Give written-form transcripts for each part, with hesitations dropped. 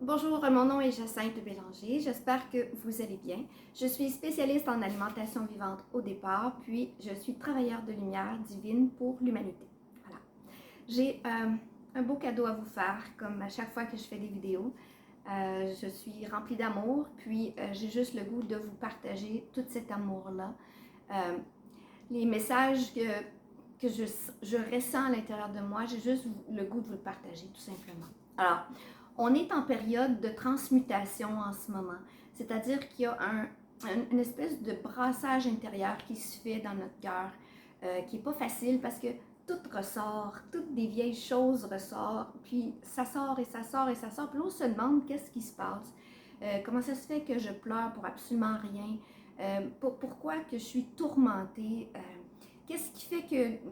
Bonjour, mon nom est Jacinthe Bélanger. J'espère que vous allez bien. Je suis spécialiste en alimentation vivante au départ, puis je suis travailleur de lumière divine pour l'humanité. Voilà. J'ai un beau cadeau à vous faire, comme à chaque fois que je fais des vidéos. Je suis remplie d'amour, puis j'ai juste le goût de vous partager tout cet amour-là. Euh, les messages que je ressens à l'intérieur de moi, j'ai juste le goût de vous le partager, tout simplement. Alors, on est en période de transmutation en ce moment, c'est-à-dire qu'il y a une espèce de brassage intérieur qui se fait dans notre cœur, qui n'est pas facile parce que tout ressort, toutes des vieilles choses ressortent, puis ça sort et ça sort et ça sort, puis là on se demande qu'est-ce qui se passe, comment ça se fait que je pleure pour absolument rien, pourquoi que je suis tourmentée, qu'est-ce qui fait que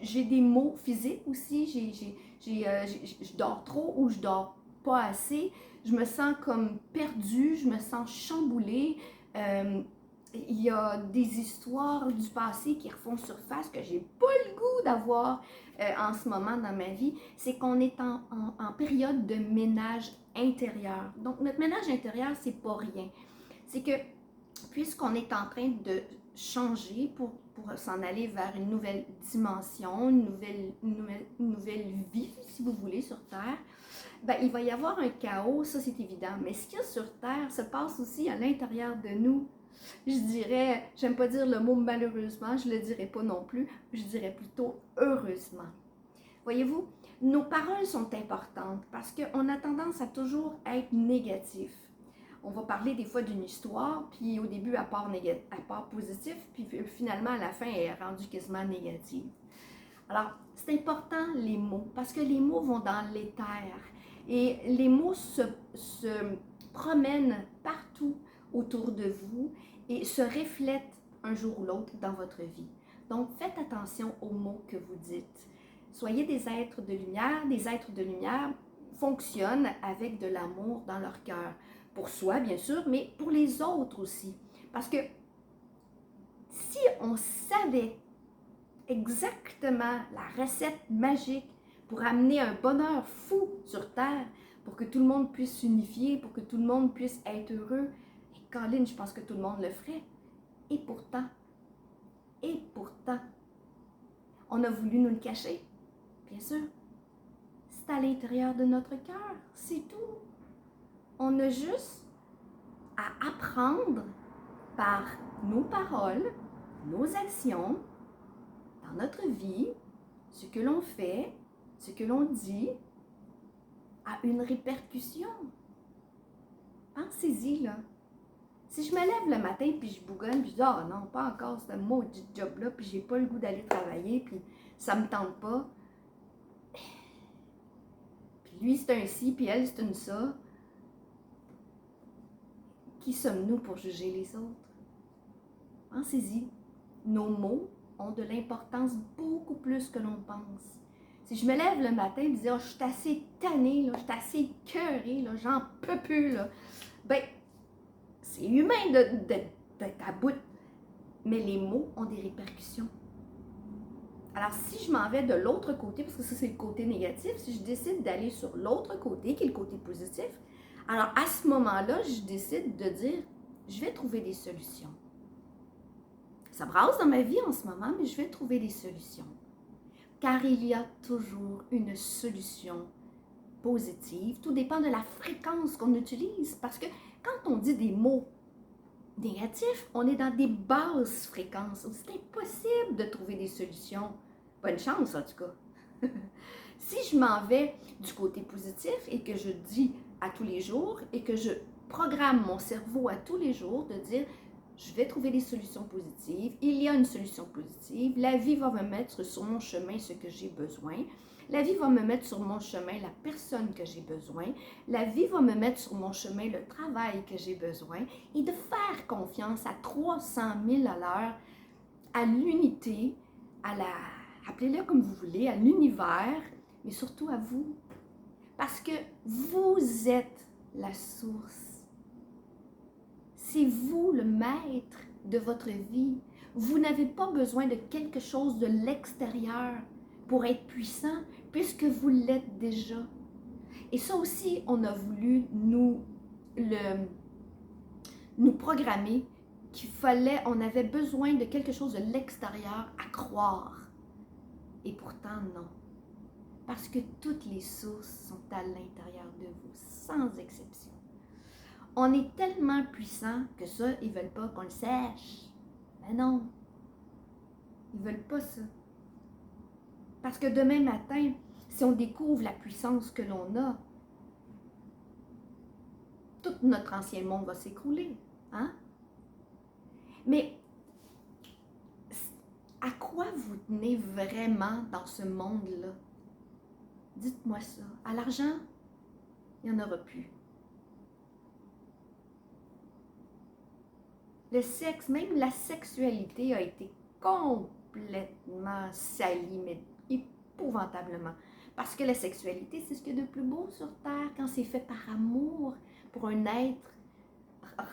j'ai des maux physiques aussi, je dors trop ou je dors pas assez, je me sens comme perdue, je me sens chamboulée. Il y a des histoires du passé qui refont surface que j'ai pas le goût d'avoir en ce moment dans ma vie. C'est qu'on est en période de ménage intérieur. Donc notre ménage intérieur, c'est pas rien. C'est que puisqu'on est en train de changer pour s'en aller vers une nouvelle dimension, une nouvelle vie, si vous voulez, sur Terre, ben, il va y avoir un chaos, ça c'est évident. Mais ce qu'il y a sur Terre se passe aussi à l'intérieur de nous. Je dirais, j'aime pas dire le mot malheureusement, je le dirais pas non plus, je dirais plutôt heureusement. Voyez-vous, nos paroles sont importantes parce qu'on a tendance à toujours être négatif. On va parler des fois d'une histoire, puis au début, elle part positif, puis finalement, à la fin, elle est rendue quasiment négative. Alors, c'est important les mots, parce que les mots vont dans l'éther. Et les mots se promènent partout autour de vous et se reflètent un jour ou l'autre dans votre vie. Donc, faites attention aux mots que vous dites. Soyez des êtres de lumière. Des êtres de lumière fonctionnent avec de l'amour dans leur cœur. Pour soi, bien sûr, mais pour les autres aussi. Parce que si on savait exactement la recette magique pour amener un bonheur fou sur Terre, pour que tout le monde puisse s'unifier, pour que tout le monde puisse être heureux, et Colin, je pense que tout le monde le ferait. Et pourtant, on a voulu nous le cacher, bien sûr. C'est à l'intérieur de notre cœur, c'est tout. On a juste à apprendre par nos paroles, nos actions, dans notre vie, ce que l'on fait, ce que l'on dit, a une répercussion. Pensez-y, là. Si je me lève le matin, puis je bougonne, puis je dis « Ah non, pas encore ce maudit job-là, puis j'ai pas le goût d'aller travailler, puis ça me tente pas. » Puis lui, c'est un ci, puis elle, c'est une ça. Qui sommes-nous pour juger les autres? Pensez-y. Nos mots ont de l'importance beaucoup plus que l'on pense. Si je me lève le matin et je dis « Oh, je suis assez tannée, là, je suis assez écœurée, là, j'en peux plus, là. » Ben, c'est humain d'être à bout, mais les mots ont des répercussions. Alors, si je m'en vais de l'autre côté, parce que ça, c'est le côté négatif, si je décide d'aller sur l'autre côté, qui est le côté positif, alors à ce moment-là, je décide de dire, je vais trouver des solutions. Ça brasse dans ma vie en ce moment, mais je vais trouver des solutions. Car il y a toujours une solution positive. Tout dépend de la fréquence qu'on utilise. Parce que quand on dit des mots négatifs, on est dans des basses fréquences. C'est impossible de trouver des solutions. Bonne chance, en tout cas. Si je m'en vais du côté positif et que je dis à tous les jours et que je programme mon cerveau à tous les jours de dire je vais trouver des solutions positives, il y a une solution positive, la vie va me mettre sur mon chemin ce que j'ai besoin, la vie va me mettre sur mon chemin la personne que j'ai besoin, la vie va me mettre sur mon chemin le travail que j'ai besoin et de faire confiance à 300 000 à l'heure à l'unité, à la, appelez-le comme vous voulez, à l'univers, mais surtout à vous. Parce que vous êtes la source. C'est vous le maître de votre vie. Vous n'avez pas besoin de quelque chose de l'extérieur pour être puissant, puisque vous l'êtes déjà. Et ça aussi, on a voulu nous programmer qu'il fallait, on avait besoin de quelque chose de l'extérieur à croire. Et pourtant, non. Parce que toutes les sources sont à l'intérieur de vous, sans exception. On est tellement puissant que ça, ils ne veulent pas qu'on le sache. Mais non, ils ne veulent pas ça. Parce que demain matin, si on découvre la puissance que l'on a, tout notre ancien monde va s'écrouler. Hein? Mais à quoi vous tenez vraiment dans ce monde-là? Dites-moi ça. À l'argent, il n'y en aura plus. Le sexe, même la sexualité a été complètement salie, mais épouvantablement. Parce que la sexualité, c'est ce qu'il y a de plus beau sur Terre quand c'est fait par amour pour un être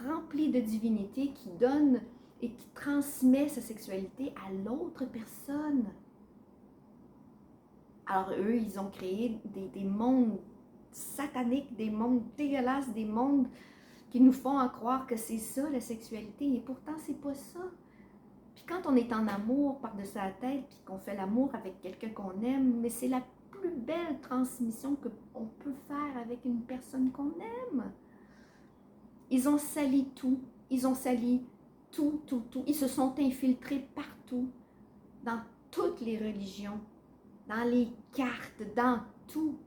rempli de divinité qui donne et qui transmet sa sexualité à l'autre personne. Alors eux, ils ont créé des mondes sataniques, des mondes dégueulasses, des mondes qui nous font croire que c'est ça la sexualité, et pourtant c'est pas ça. Puis quand on est en amour par-dessus la tête, puis qu'on fait l'amour avec quelqu'un qu'on aime, mais c'est la plus belle transmission qu'on peut faire avec une personne qu'on aime. Ils ont sali tout, ils ont sali tout. Ils se sont infiltrés partout, dans toutes les religions, dans les cartes, dans tout.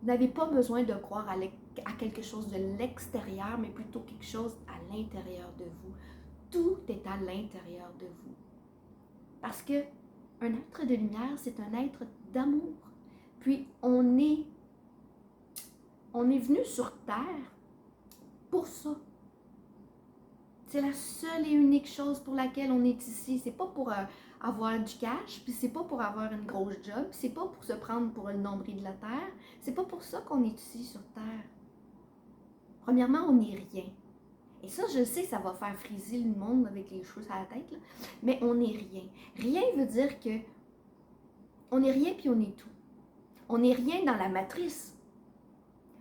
Vous n'avez pas besoin de croire à quelque chose de l'extérieur, mais plutôt quelque chose à l'intérieur de vous. Tout est à l'intérieur de vous. Parce que un être de lumière, c'est un être d'amour. Puis on est venu sur Terre pour ça. C'est la seule et unique chose pour laquelle on est ici. C'est pas pour avoir du cash, puis c'est pas pour avoir une grosse job, puis c'est pas pour se prendre pour le nombril de la Terre. C'est pas pour ça qu'on est ici sur Terre. Premièrement, on n'est rien. Et ça, je sais, ça va faire friser le monde avec les cheveux à la tête, là. Mais on n'est rien. Rien veut dire que on n'est rien puis on est tout. On n'est rien dans la matrice.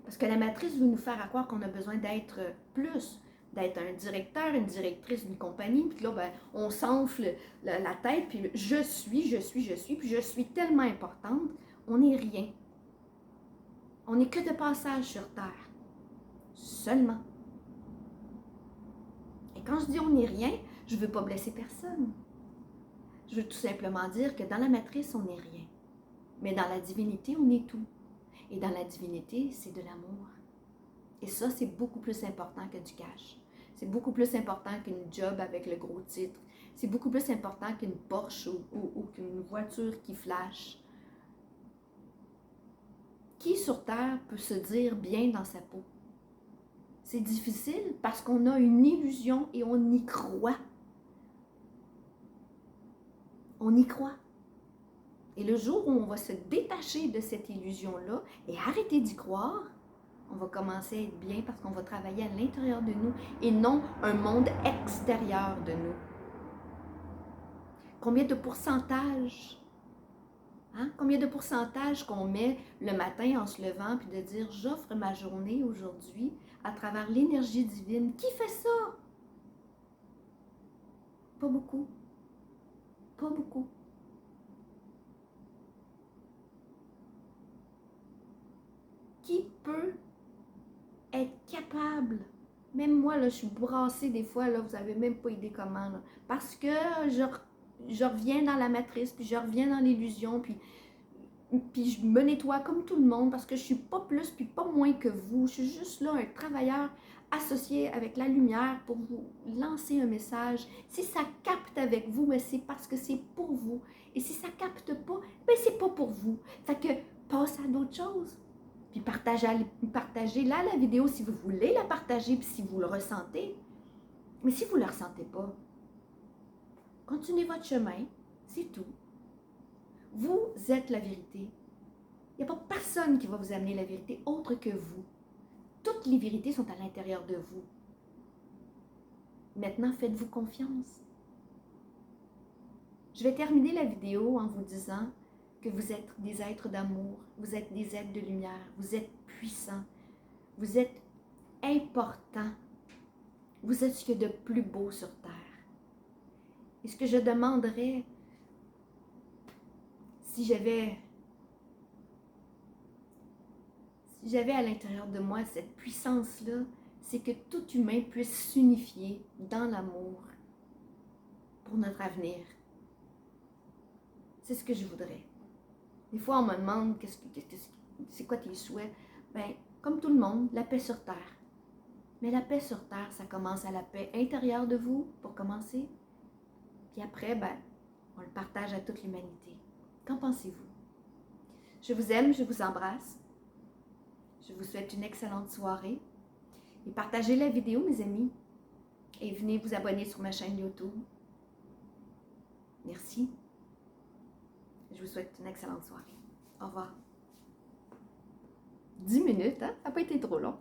Parce que la matrice veut nous faire croire qu'on a besoin d'être plus, d'être un directeur, une directrice d'une compagnie, puis là, ben, on s'enfle la tête, puis je suis, puis je suis tellement importante. On n'est rien. On n'est que de passage sur Terre. Seulement. Et quand je dis on n'est rien, je ne veux pas blesser personne. Je veux tout simplement dire que dans la matrice, on n'est rien. Mais dans la divinité, on est tout. Et dans la divinité, c'est de l'amour. Et ça, c'est beaucoup plus important que du cash. C'est beaucoup plus important qu'une job avec le gros titre. C'est beaucoup plus important qu'une Porsche ou qu'une voiture qui flash. Qui sur Terre peut se dire bien dans sa peau? C'est difficile parce qu'on a une illusion et on y croit. On y croit. Et le jour où on va se détacher de cette illusion-là et arrêter d'y croire, on va commencer à être bien parce qu'on va travailler à l'intérieur de nous et non un monde extérieur de nous. Combien de pourcentage? Hein? Combien de pourcentage qu'on met le matin en se levant puis de dire « J'offre ma journée aujourd'hui à travers l'énergie divine. » Qui fait ça? Pas beaucoup. Pas beaucoup. Qui peut être capable? Même moi, là, je suis brassée des fois, là, vous n'avez même pas idée comment. Là, parce que je reviens dans la matrice, puis je reviens dans l'illusion, puis je me nettoie comme tout le monde, parce que je ne suis pas plus, puis pas moins que vous. Je suis juste là, un travailleur associé avec la lumière pour vous lancer un message. Si ça capte avec vous, ben c'est parce que c'est pour vous. Et si ça ne capte pas, ben c'est pas pour vous. Fait que passe à d'autres choses. Puis partagez-la la vidéo si vous voulez la partager, puis si vous le ressentez. Mais si vous ne le ressentez pas, continuez votre chemin, c'est tout. Vous êtes la vérité. Il n'y a pas personne qui va vous amener la vérité autre que vous. Toutes les vérités sont à l'intérieur de vous. Maintenant, faites-vous confiance. Je vais terminer la vidéo en vous disant que vous êtes des êtres d'amour, vous êtes des êtres de lumière, vous êtes puissants, vous êtes importants, vous êtes ce qu'il y a de plus beau sur Terre. Et ce que je demanderais, si j'avais à l'intérieur de moi cette puissance-là, c'est que tout humain puisse s'unifier dans l'amour pour notre avenir. C'est ce que je voudrais. Des fois, on me demande c'est quoi tes souhaits? Ben, comme tout le monde, la paix sur Terre. Mais la paix sur Terre, ça commence à la paix intérieure de vous, pour commencer. Puis après, ben, on le partage à toute l'humanité. Qu'en pensez-vous? Je vous aime, je vous embrasse. Je vous souhaite une excellente soirée. Et partagez la vidéo, mes amis. Et venez vous abonner sur ma chaîne YouTube. Merci. Je vous souhaite une excellente soirée. Au revoir. 10 minutes, hein? Ça n'a pas été trop long.